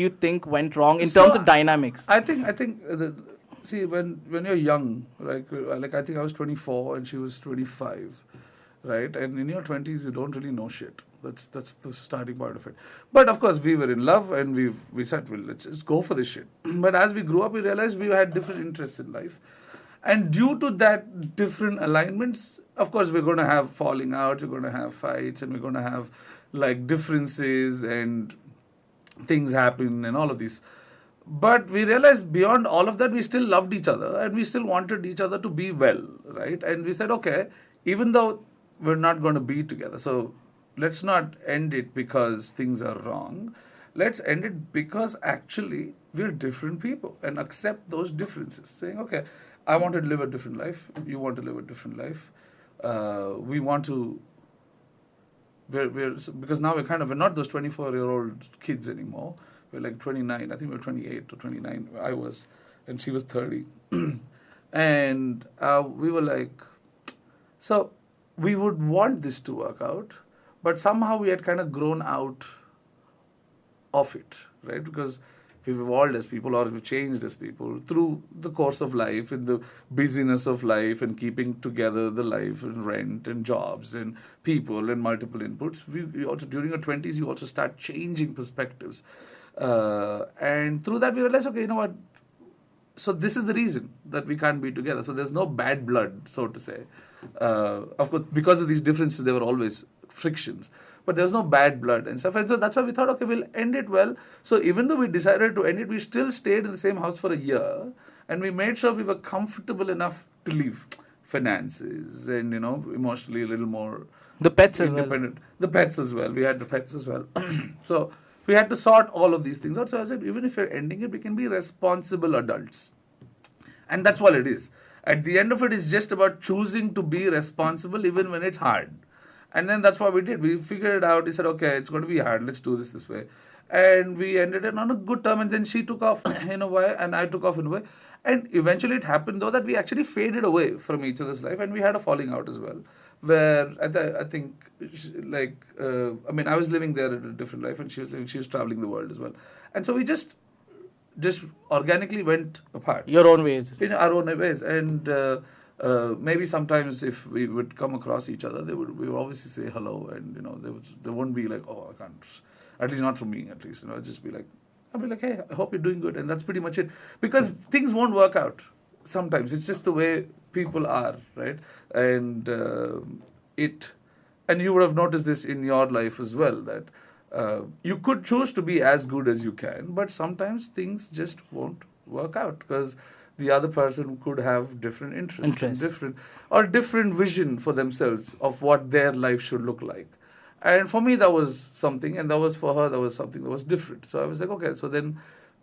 do you think went wrong in terms of dynamics? I think see, when you're young, like I think I was 24 and she was 25, right? And in your 20s, you don't really know shit. That's the starting point of it. But of course, we were in love and we said, well, let's go for this shit. But as we grew up, we realized we had different interests in life. And due to that different alignments, of course, we're going to have falling out, we're going to have fights, and we're going to have like differences and things happen and all of these. But we realized beyond all of that, we still loved each other and we still wanted each other to be well, right? And we said, okay, even though we're not going to be together, so let's not end it because things are wrong. Let's end it because actually we're different people and accept those differences. Saying, okay, I want to live a different life. You want to live a different life. We want to. Because now we're not those 24-year-old kids anymore. We're like 29. I think we were 28 or 29. I was, and she was 30. And we were like, so we would want this to work out, but somehow we had kind of grown out of it, right? Because we've evolved as people or we've changed as people through the course of life, in the busyness of life and keeping together the life and rent and jobs and people and multiple inputs. We also, during your 20s, you also start changing perspectives. And through that, we realized, okay, you know what? So this is the reason that we can't be together. So there's no bad blood, so to say. Of course, because of these differences, there were always frictions. But there's no bad blood and stuff. And so that's why we thought, okay, we'll end it well. So even though we decided to end it, we still stayed in the same house for a year. And we made sure we were comfortable enough to leave finances and, emotionally a little more The pets as independent. The pets as well. We had the pets as well. So we had to sort all of these things out. So I said, even if you're ending it, we can be responsible adults. And that's what it is. At the end of it, it's just about choosing to be responsible even when it's hard. And then that's what we did. We figured it out. We said, okay, it's going to be hard. Let's do this way. And we ended it on a good term. And then she took off in a way and I took off in a way. And eventually it happened, though, that we actually faded away from each other's life. And we had a falling out as well. Where I think, I was living there in a different life and she was traveling the world as well. And so we just organically went apart. Your own ways. In our own ways. And maybe sometimes if we would come across each other, we would obviously say hello, and they wouldn't be like, oh, I can't, at least not for me, at least, I'd just be like, hey, I hope you're doing good, and that's pretty much it. Because things won't work out sometimes. It's just the way people are, right? And and you would have noticed this in your life as well, that you could choose to be as good as you can, but sometimes things just won't work out because the other person could have different interests. Different vision for themselves of what their life should look like. And for me, that was something, and for her, that was something that was different. So I was like, okay, so then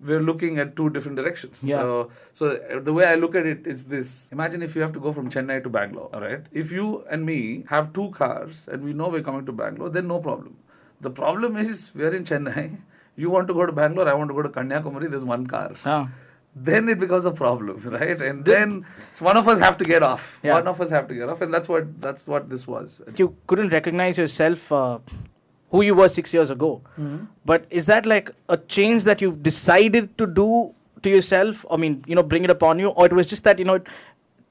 we're looking at two different directions. Yeah. So the way I look at it is this. Imagine if you have to go from Chennai to Bangalore, all right? If you and me have two cars and we know we're coming to Bangalore, then no problem. The problem is we're in Chennai, you want to go to Bangalore, I want to go to Kanyakumari, there's one car. Then it becomes a problem, right? And then one of us have to get off. Yeah. One of us have to get off, and that's what this was. You couldn't recognize yourself who you were 6 years ago. Mm-hmm. But is that like a change that you decided to do to yourself? I mean, bring it upon you, or it was just that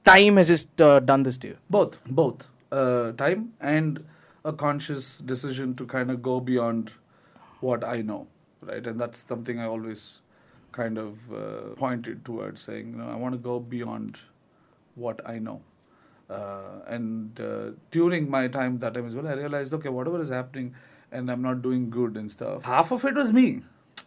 time has just done this to you? Both. Time and a conscious decision to kind of go beyond what I know, right? And that's something I always kind of pointed towards, saying, I want to go beyond what I know. And during my time, that time as well, I realized, okay, whatever is happening and I'm not doing good and stuff, half of it was me,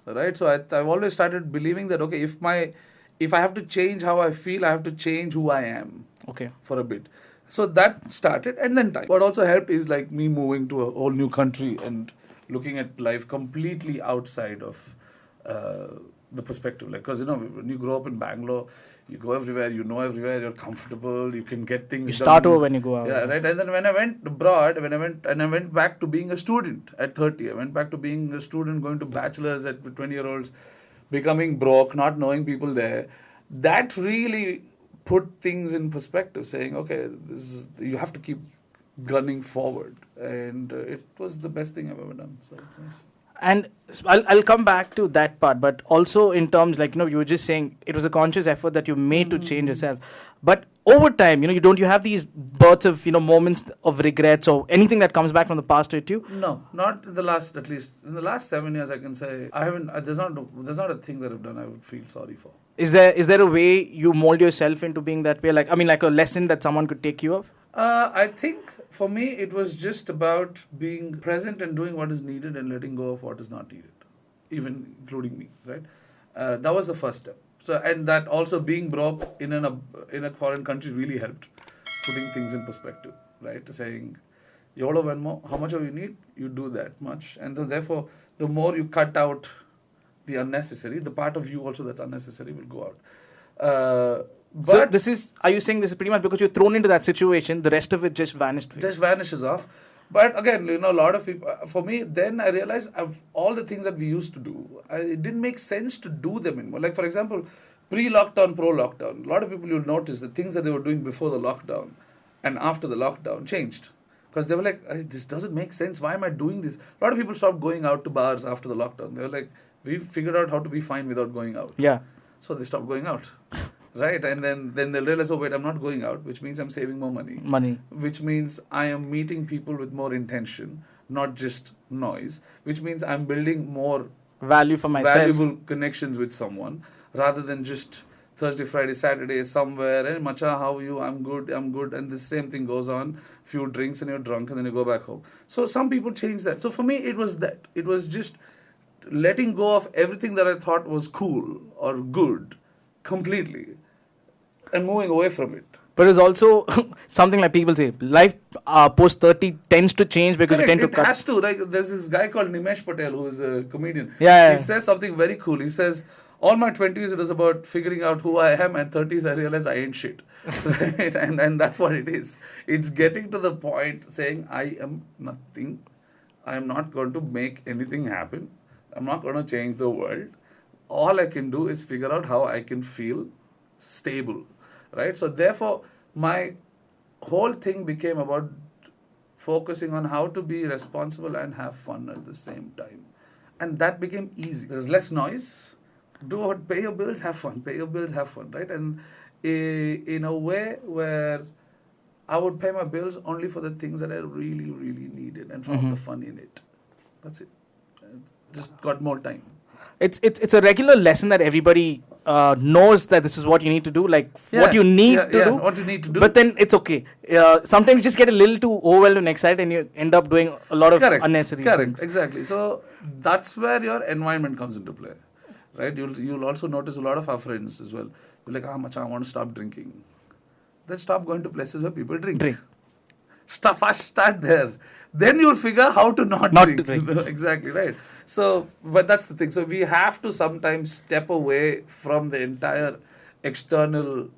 right? So I've always started believing that, okay, if I have to change how I feel, I have to change who I am. Okay. For a bit. So that started, and then time. What also helped is like me moving to a whole new country and looking at life completely outside of the perspective. Like, because when you grow up in Bangalore, you go everywhere, everywhere, you're comfortable, you can get things done. You start over when you go out. Yeah, right. And then when I went abroad, I went back to being a student at 30. I went back to being a student, going to bachelor's at 20-year-olds, becoming broke, not knowing people there. That really put things in perspective, saying, okay, you have to keep gunning forward. And it was the best thing I've ever done. So it's nice. And I'll come back to that part, but also in terms like, you were just saying it was a conscious effort that you made to change yourself. But over time, you have these bursts of, moments of regrets or anything that comes back from the past with you? No, not in the last, at least in the last 7 years, I can say I haven't. There's not a thing that I've done I would feel sorry for. Is there a way you mold yourself into being that way? Like, I mean, like a lesson that someone could take you of? I think for me it was just about being present and doing what is needed and letting go of what is not needed, even including me. Right, that was the first step. So, and that also being broke in a foreign country really helped, putting things in perspective. Right, saying, "Yolo venmo, how much of you need? You do that much," and so therefore, the more you cut out the unnecessary, the part of you also that's unnecessary will go out. But So are you saying this is pretty much because you're thrown into that situation, the rest of it just vanished? just vanishes off. But again, a lot of people, for me, then I realized all the things that we used to do, it didn't make sense to do them anymore. Like, for example, pre-lockdown, pro-lockdown, a lot of people, you'll notice the things that they were doing before the lockdown and after the lockdown changed. Because they were like, this doesn't make sense. Why am I doing this? A lot of people stopped going out to bars after the lockdown. They were like, we figured out how to be fine without going out. Yeah. So they stopped going out. Right, and then they'll realize, oh wait, I'm not going out, which means I'm saving more money. Which means I am meeting people with more intention, not just noise. Which means I'm building more value for myself, valuable connections with someone, rather than just Thursday, Friday, Saturday somewhere. Hey, macha, how are you? I'm good. And the same thing goes on. Few drinks and you're drunk, and then you go back home. So some people change that. So for me, it was that. It was just letting go of everything that I thought was cool or good, completely, and moving away from it. But it's also something like people say, life post 30 tends to change because you tend to cut. It has to. Like, there's this guy called Nimesh Patel who is a comedian. Yeah. He says something very cool. He says, all my 20s it was about figuring out who I am, and 30s I realized I ain't shit. Right? And that's what it is. It's getting to the point saying, I am nothing. I am not going to make anything happen. I'm not going to change the world. All I can do is figure out how I can feel stable. Right? So therefore, my whole thing became about focusing on how to be responsible and have fun at the same time. And that became easy. There's less noise. Pay your bills, have fun. Pay your bills, have fun. Right? And in a way where I would pay my bills only for the things that I really, really needed and found the fun in it. That's it. Just got more time. It's a regular lesson that everybody knows that this is what you need to do, like what you need to do. What you need to do. But then it's okay. Sometimes you just get a little too overwhelmed and excited, and you end up doing a lot of unnecessary things. Exactly. So that's where your environment comes into play, right? You'll also notice a lot of our friends as well. They're like, macha, I want to stop drinking. Then stop going to places where people drink. First start there. Then you'll figure how to not drink. Exactly, right. So, but that's the thing. So we have to sometimes step away from the entire external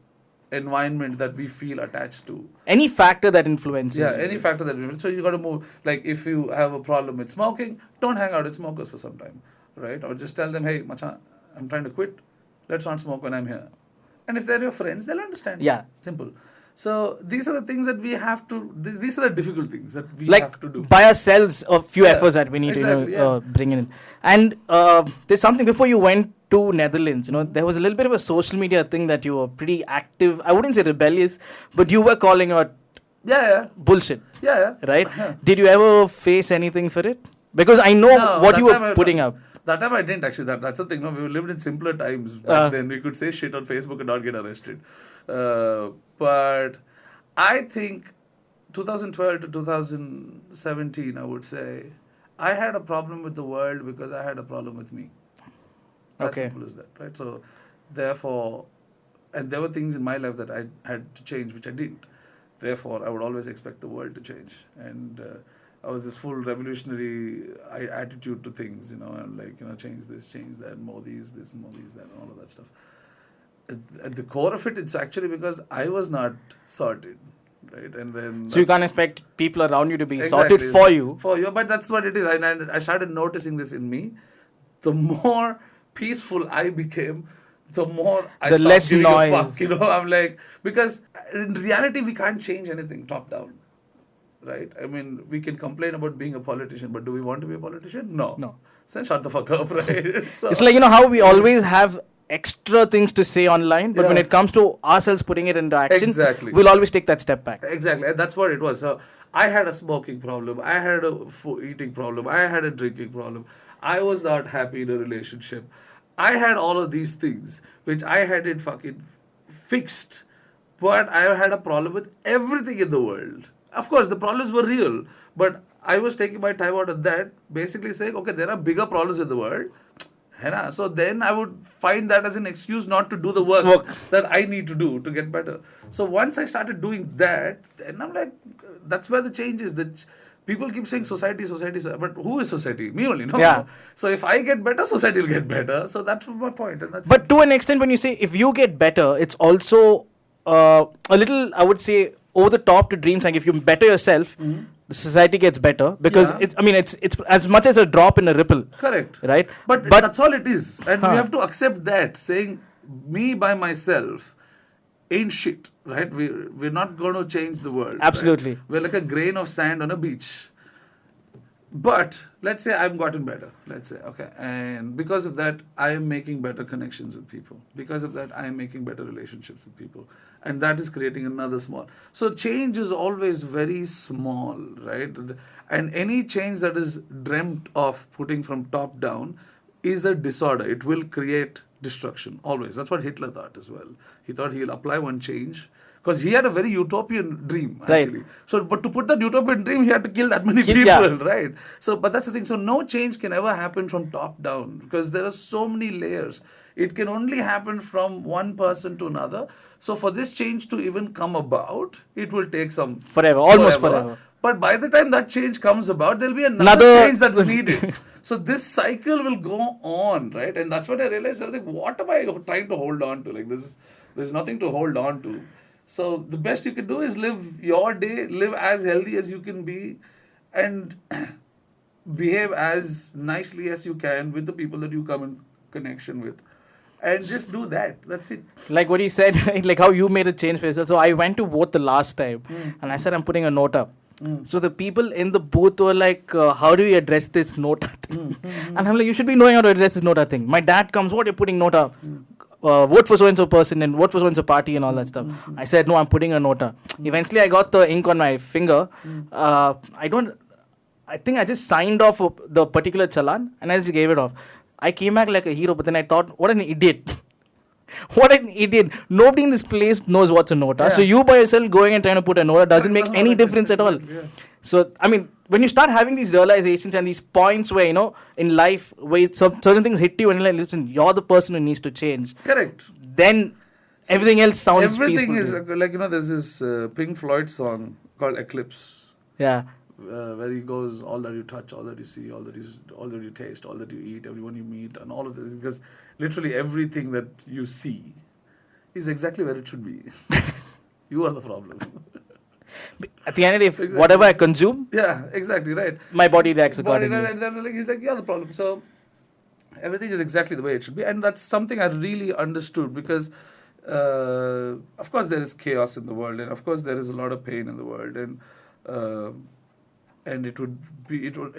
environment that we feel attached to. Any factor that influences. Yeah, any factor that influences. So you got to move. Like if you have a problem with smoking, don't hang out with smokers for some time, right? Or just tell them, hey, macha, I'm trying to quit. Let's not smoke when I'm here. And if they're your friends, they'll understand. Yeah. Simple. So these are the things that we have to. These are the difficult things that we have to do. By ourselves, a few efforts that we need to bring in. And there's something before you went to Netherlands. There was a little bit of a social media thing that you were pretty active. I wouldn't say rebellious, but you were calling out bullshit. Yeah. Right? Yeah. Did you ever face anything for it? Because I know what you were putting up. That time I didn't actually. That's the thing. No, we lived in simpler times back then. We could say shit on Facebook and not get arrested. But I think 2012 to 2017, I would say, I had a problem with the world because I had a problem with me. As simple as that, right? So, therefore, and there were things in my life that I had to change, which I didn't. Therefore, I would always expect the world to change. And I was this full revolutionary attitude to things, and like, change this, change that, more these, this, more these, that, and all of that stuff. At the core of it, it's actually because I was not sorted, right? And then so you can't expect people around you to be sorted for you. For you, but that's what it is. And I started noticing this in me. The more peaceful I became, the more I stopped less giving noise. a fuck. I'm like, because in reality we can't change anything top down. right? I mean, we can complain about being a politician, but do we want to be a politician? No. No. So then shut the fuck up, right? So, It's like, how we always have extra things to say online, but when it comes to ourselves putting it into action, Exactly. we'll always take that step back. Exactly, and that's what it was. So I had a smoking problem, I had a eating problem, I had a drinking problem, I was not happy in a relationship. I had all of these things which I had it fucking fixed, but I had a problem with everything in the world. Of course, the problems were real, but I was taking my time out of that, basically saying, okay, there are bigger problems in the world. So then I would find that as an excuse not to do the work that I need to do to get better. So once I started doing that, then I'm like, that's where the change is. That people keep saying society, but who is society? Me only, no? Yeah. So if I get better, society will get better. So that's my point. And that's But to an extent, when you say if you get better, it's also a little, I would say, over the top to dreams. Like if you better yourself, the society gets better because it's as much as a drop in a ripple. Correct. Right? But that's all it is. And we have to accept that. Saying me by myself ain't shit. Right? We're not going to change the world. Absolutely. Right? We're like a grain of sand on a beach. But let's say I've gotten better. Let's say, okay. And because of that, I am making better connections with people. Because of that, I am making better relationships with people. And that is creating another small. So change is always very small, right? And any change that is dreamt of putting from top down is a disorder. It will create destruction, always. That's what Hitler thought as well. He thought he'll apply one change. Because he had a very utopian dream, actually. Right. So, but to put that utopian dream, he had to kill that many people, right? So, but that's the thing. So, no change can ever happen from top down because there are so many layers. It can only happen from one person to another. So, for this change to even come about, it will take some almost forever. But by the time that change comes about, there'll be another change that's needed. So this cycle will go on, right? And that's when I realized, I was like, what am I trying to hold on to? Like, there's nothing to hold on to. So the best you can do is live your day, live as healthy as you can be, and behave as nicely as you can with the people that you come in connection with. And just do that. That's it. Like what he said, right? Like how you made a change for yourself. So I went to vote the last time and I said, I'm putting a note up. So the people in the booth were like, how do you address this nota thing? And I'm like, you should be knowing how to address this nota thing. My dad comes, what, you're putting nota? Vote for so-and-so person and vote for so-and-so party and all that stuff. I said, no, I'm putting a nota. Eventually, I got the ink on my finger. I think I just signed off the particular challan and I just gave it off. I came back like a hero, but then I thought, what an idiot. What an idiot. Nobody in this place knows what's a nota. So you by yourself going and trying to put a nota doesn't make any difference at all. So, I mean, when you start having these realizations and these points where, in life, where certain things hit you and you're like, listen, you're the person who needs to change. Correct. Then everything else sounds Everything peaceful. is like, there's this Pink Floyd song called Eclipse. Yeah. Where he goes, all that you touch, all that you see, all that you taste, all that you eat, everyone you meet, and all of this. Because literally everything that you see is exactly where it should be. You are the problem. At the end of the day, whatever I consume, yeah, exactly, right. My body reacts accordingly. And then he's like, you're the problem. So everything is exactly the way it should be. And that's something I really understood because, of course, there is chaos in the world. And of course, there is a lot of pain in the world. And it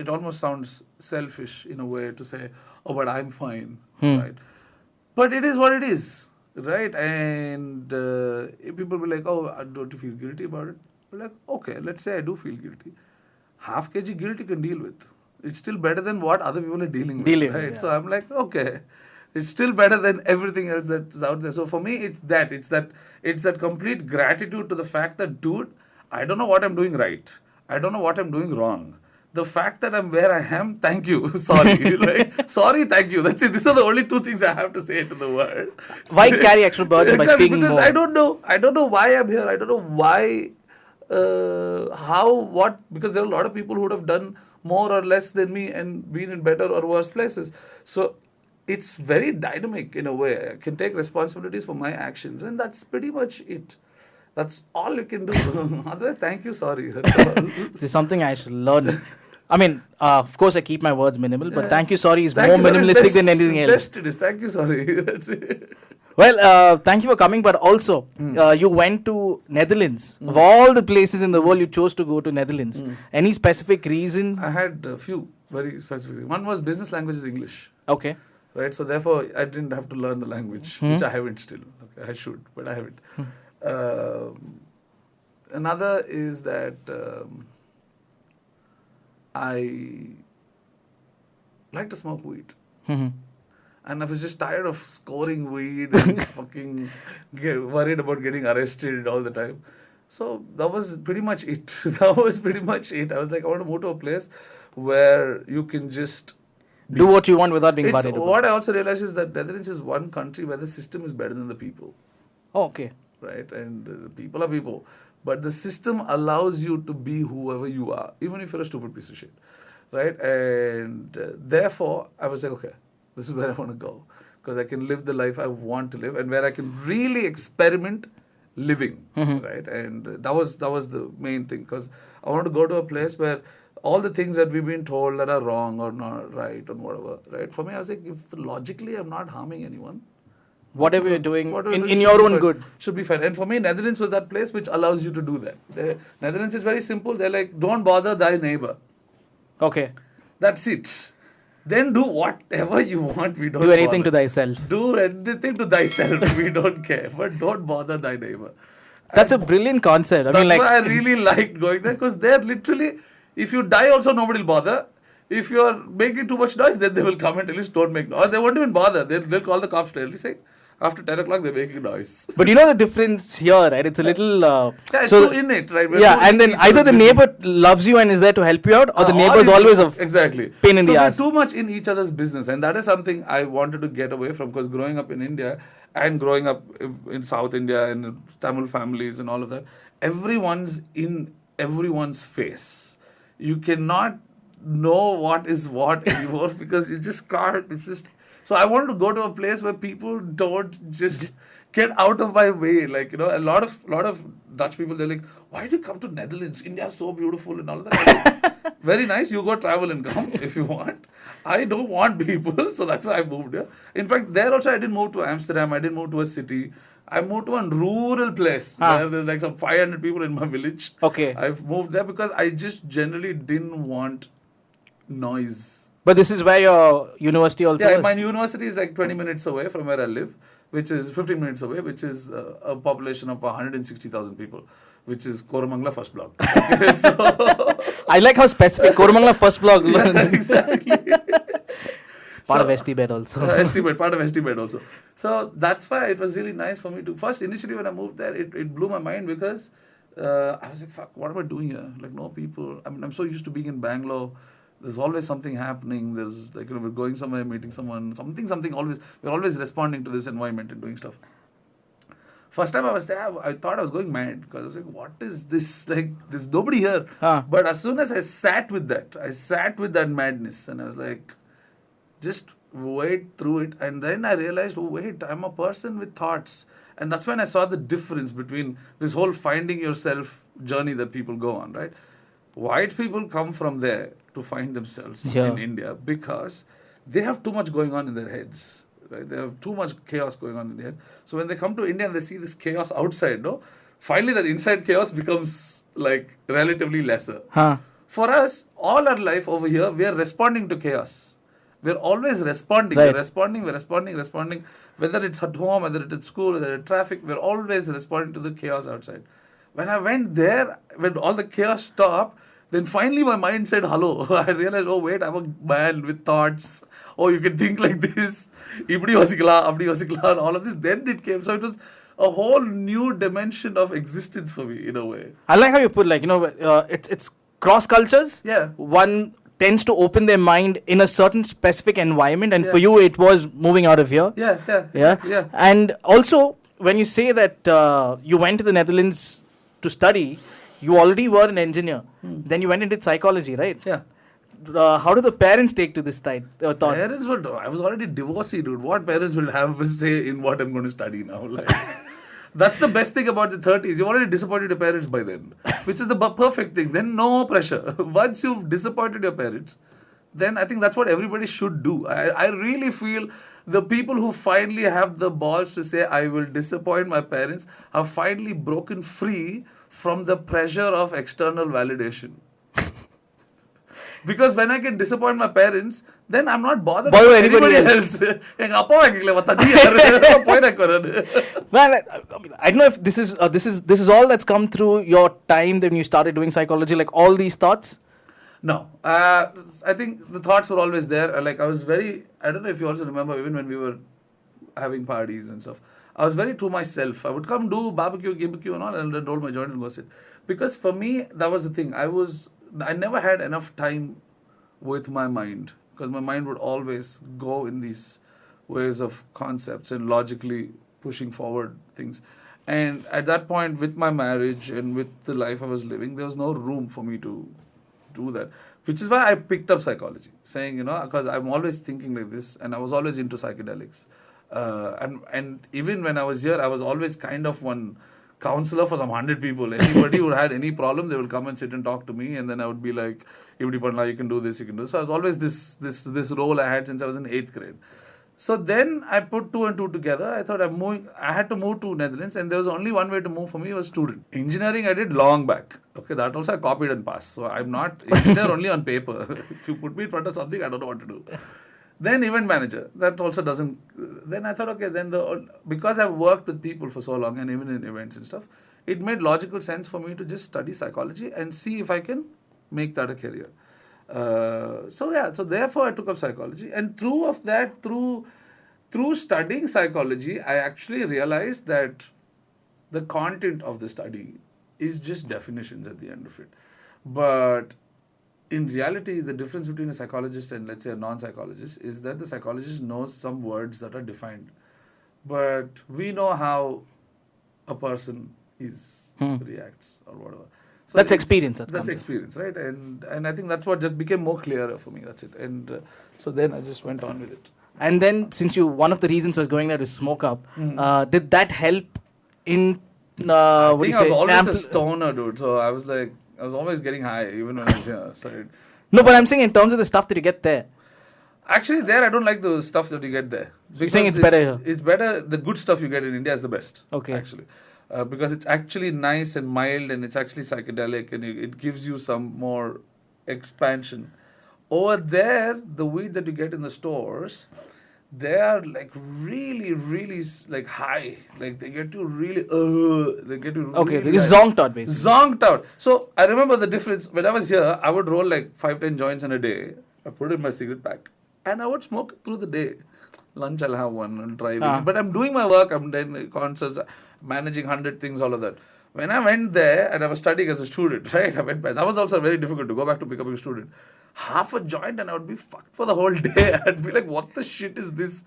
almost sounds selfish in a way to say, oh, but I'm fine, right? But it is what it is, right? And people will be like, oh, don't you feel guilty about it? We're like, okay, let's say I do feel guilty. Half kg guilt you can deal with. It's still better than what other people are dealing with, right? Yeah. So I'm like, okay, it's still better than everything else that's out there. So for me, it's that complete gratitude to the fact that, dude, I don't know what I'm doing right. I don't know what I'm doing wrong. The fact that I'm where I am, thank you. Sorry. Sorry, thank you. That's it. These are the only two things I have to say to the world. Why carry extra burden by speaking because more? I don't know. I don't know why I'm here. I don't know why, because there are a lot of people who would have done more or less than me and been in better or worse places. So it's very dynamic in a way. I can take responsibilities for my actions and that's pretty much it. That's all you can do. Otherwise, thank you, sorry. This is something I should learn. I mean, of course, I keep my words minimal, but thank you, sorry is more minimalistic than anything else. Best it is. Thank you, sorry. That's it. Well, thank you for coming, but also you went to Netherlands. Of all the places in the world, you chose to go to Netherlands. Any specific reason? I had a few very specific. One was business language is English. Okay. Right, so therefore I didn't have to learn the language, which I haven't still. Okay, I should, but I haven't. Another is that I like to smoke weed. And I was just tired of scoring weed and fucking worried about getting arrested all the time. So that was pretty much it. That was pretty much it. I was like, I want to move to a place where you can just do what you want without being worried about. What I also realized is that Netherlands is one country where the system is better than the people. Oh, okay. Right? And people are people. But the system allows you to be whoever you are, even if you're a stupid piece of shit. Right? And therefore, I was like, okay, this is where I want to go. Because I can live the life I want to live and where I can really experiment living. Right? And that was the main thing. Because I want to go to a place where all the things that we've been told that are wrong or not right or whatever, right? For me, I was like, if logically I'm not harming anyone, whatever you're doing in your own good should be fine. And for me, Netherlands was that place which allows you to do that. Netherlands is very simple. They're like, don't bother thy neighbor. Okay. That's it. Then do whatever you want. We don't do anything bother. To thyself. Do anything to thyself. We don't care. But don't bother thy neighbor. That's a brilliant concept. That's why I really liked going there, because they're literally, if you die also, nobody will bother. If you're making too much noise, then they will come and tell you, don't make noise. Or they won't even bother. They'll call the cops. They'll say, after 10 o'clock, they're making noise. But you know the difference here, right? It's a little... yeah, it's too innate, right? And then either the neighbor loves you and is there to help you out, or the neighbor is always a pain in the ass. So we're too much in each other's business. And that is something I wanted to get away from, because growing up in India and growing up in South India and Tamil families and all of that, everyone's in everyone's face. You cannot know what is what anymore because you just can't. It's just... So I wanted to go to a place where people don't just get out of my way. Like, you know, a lot of Dutch people, they're like, why do you come to Netherlands? India's so beautiful and all of that. Like, very nice. You go travel and come if you want. I don't want people. So that's why I moved here. In fact, there also I didn't move to Amsterdam. I didn't move to a city. I moved to a rural place where there's like some 500 people in my village. Okay. I've moved there because I just generally didn't want noise. But this is where your university also is? My university is like 20 minutes away from where I live, which is 15 minutes away, which is a population of 160,000 people, which is Koramangala first block. Okay, so I like how specific. Koramangala first block. Yeah, exactly. Part of ST-bed also. Part of ST-bed also. So that's why it was really nice for me to... First, initially when I moved there, it blew my mind because I was like, fuck, what am I doing here? Like, no people. I mean, I'm so used to being in Bangalore. There's always something happening. There's like, you know, we're going somewhere, meeting someone, something always. We're always responding to this environment and doing stuff. First time I was there, I thought I was going mad because I was like, what is this? Like, there's nobody here. But as soon as I sat with that madness and I was like, just wait through it. And then I realized, oh, wait, I'm a person with thoughts. And that's when I saw the difference between this whole finding yourself journey that people go on, right? White people come from there to find themselves in India because they have too much going on in their heads, right? They have too much chaos going on in their head. So when they come to India and they see this chaos outside, finally that inside chaos becomes like relatively lesser. For us, all our life over here, we are responding to chaos. We're always responding. Right. We're responding. Whether it's at home, whether it's at school, whether it's traffic, we're always responding to the chaos outside. When I went there, when all the chaos stopped, then finally my mind said hello. I realized, oh wait, I'm a man with thoughts. Oh, you can think like this. Ipdi yosikala, apdi yosikala, and all of this. Then it came. So it was a whole new dimension of existence for me in a way. I like how you put, like, you know, it's cross cultures. Yeah. One tends to open their mind in a certain specific environment, and for you it was moving out of here. Yeah. And also, when you say that you went to the Netherlands to study, you already were an engineer. Then you went into psychology, right? Yeah. How do the parents take to this thought? Parents I was already divorcee, dude. What parents will have a say in what I'm going to study now? Like, that's the best thing about the 30s. You've already disappointed your parents by then, which is the perfect thing. Then no pressure. Once you've disappointed your parents, then I think that's what everybody should do. I really feel the people who finally have the balls to say, I will disappoint my parents, have finally broken free from the pressure of external validation. Because when I can disappoint my parents, then I'm not bothered Bother about anybody anybody else. எங்க அப்பாவை கேட்கல, தண்ணி யாரு? போய் எனக்கு வராது. Man, I don't know if this is all that's come through your time when you started doing psychology, like all these thoughts. No, I think the thoughts were always there. Like I was very, I don't know if you also remember, even when we were having parties and stuff, I was very to myself. I would come do barbecue and all, and then roll my joint and go sit. Because for me, that was the thing. I never had enough time with my mind, because my mind would always go in these ways of concepts and logically pushing forward things. And at that point, with my marriage and with the life I was living, there was no room for me to do that, which is why I picked up psychology, saying, because I'm always thinking like this, and I was always into psychedelics, and even when I was here, I was always kind of one counselor for some 100 people. Anybody who had any problem, they will come and sit and talk to me, and then I would be like, you can do this, you can do this. So I was always this role I had since I was in 8th grade. So then I put 2 and 2 together. I thought I had to move to Netherlands, and there was only one way to move for me, was student. Engineering I did long back. Okay, that also I copied and passed. So I'm not engineer only on paper. If you put me in front of something, I don't know what to do. Then event manager, that also doesn't. Then I thought, okay, then because I've worked with people for so long, and even in events and stuff, it made logical sense for me to just study psychology and see if I can make that a career. So therefore I took up psychology, and through studying psychology, I actually realized that the content of the study is just definitions at the end of it. But in reality, the difference between a psychologist and, let's say, a non-psychologist is that the psychologist knows some words that are defined, but we know how a person reacts or whatever. So That's experience. That's experience, right? And I think that's what just became more clearer for me. That's it. And so then I just went on with it. And then, since one of the reasons was going there to smoke up, did that help in? I think I was always a stoner, dude. So I was always getting high, even when I was here. So no, but I'm saying in terms of the stuff that you get there. Actually, there I don't like the stuff that you get there. You're saying it's better here? It's better. The good stuff you get in India is the best. Okay. Actually. Because it's actually nice and mild, and it's actually psychedelic, and it gives you some more expansion. Over there, the weed that you get in the stores, they are like really, really like high. Like they get you really, they get you really okay, they get zonked out basically. Zonked out. So I remember the difference. When I was here, I would roll like 5-10 joints in a day. I put it in my cigarette pack, and I would smoke through the day. Lunch I'll have one, and driving. But I'm doing my work, I'm doing concerts, managing 100 things, all of that. When I went there, and I was studying as a student, right? I went back. That was also very difficult to go back to becoming a student. Half a joint and I would be fucked for the whole day. I'd be like, what the shit is this?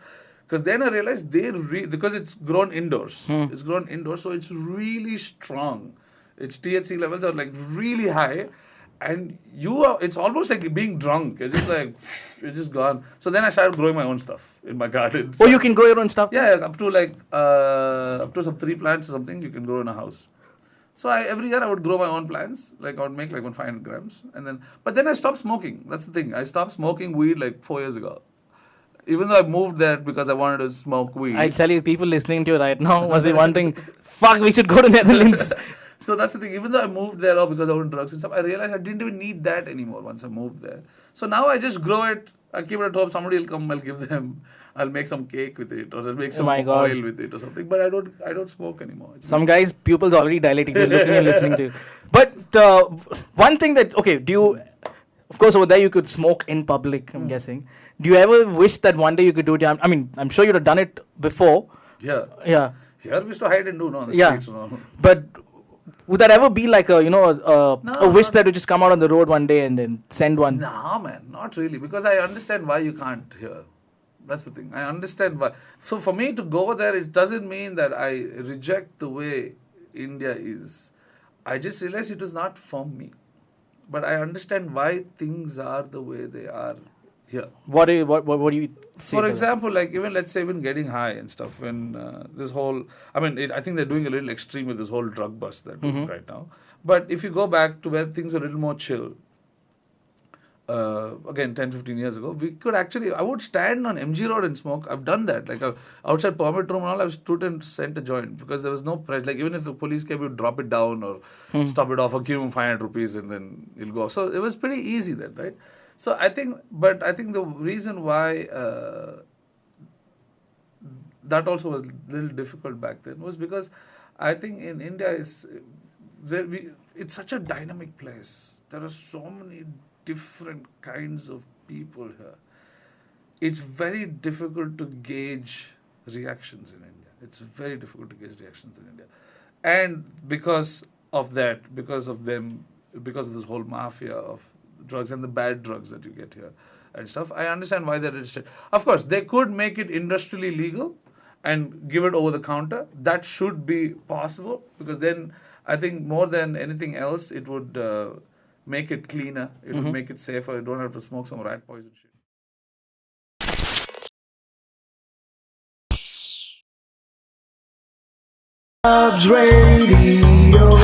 Because then I realized because it's grown indoors. It's grown indoors, so it's really strong. Its THC levels are like really high. And it's almost like being drunk. It's just like, it's just gone. So then I started growing my own stuff in my garden. So, you can grow your own stuff? Yeah, up to some 3 plants or something you can grow in a house. So every year I would grow my own plants. Like I would make like 500 grams. But then I stopped smoking. That's the thing. I stopped smoking weed like 4 years ago. Even though I moved there because I wanted to smoke weed. I tell you, people listening to you right now must be wondering, fuck, we should go to Netherlands. So that's the thing. Even though I moved there because I wanted drugs and stuff, I realized I didn't even need that anymore once I moved there. So now I just grow it. I keep it at home. Somebody will come. I'll give them. I'll make some cake with it, or I'll make some oil with it, or something. But I don't smoke anymore. Some guys' pupils already dilating. They're looking and listening to you. But one thing that do you? Of course, over there you could smoke in public. I'm guessing. Do you ever wish that one day you could do it? I mean, I'm sure you'd have done it before. Yeah. Yeah. Here we used to hide and do on the streets. But would that ever be like a wish that would just come out on the road one day and then send one? Nah, man, not really. Because I understand why you can't here. That's the thing. I understand why. So for me to go there, it doesn't mean that I reject the way India is. I just realized it was not for me. But I understand why things are the way they are here. What do you see? For example, like let's say getting high and stuff. When this whole, I think they're doing a little extreme with this whole drug bust they're doing right now. But if you go back to where things were a little more chill, again 10, 15 years ago, we could actually, I would stand on MG Road and smoke. I've done that. Like outside permit room and all, I've stood and sent a joint because there was no pressure. Like even if the police came, you'd drop it down or stop it off or give him 500 rupees and then he'll go. So it was pretty easy then, right? So I think the reason why that also was a little difficult back then was because I think in India it's such a dynamic place. There are so many different kinds of people here. It's very difficult to gauge reactions in India. It's very difficult to gauge reactions in India. And because of that, because of this whole mafia of drugs and the bad drugs that you get here and stuff, I understand why they're registered. Of course, they could make it industrially legal and give it over the counter. That should be possible because then I think more than anything else, it would make it cleaner. It would make it safer. You don't have to smoke some rat poison shit. Loves Radio.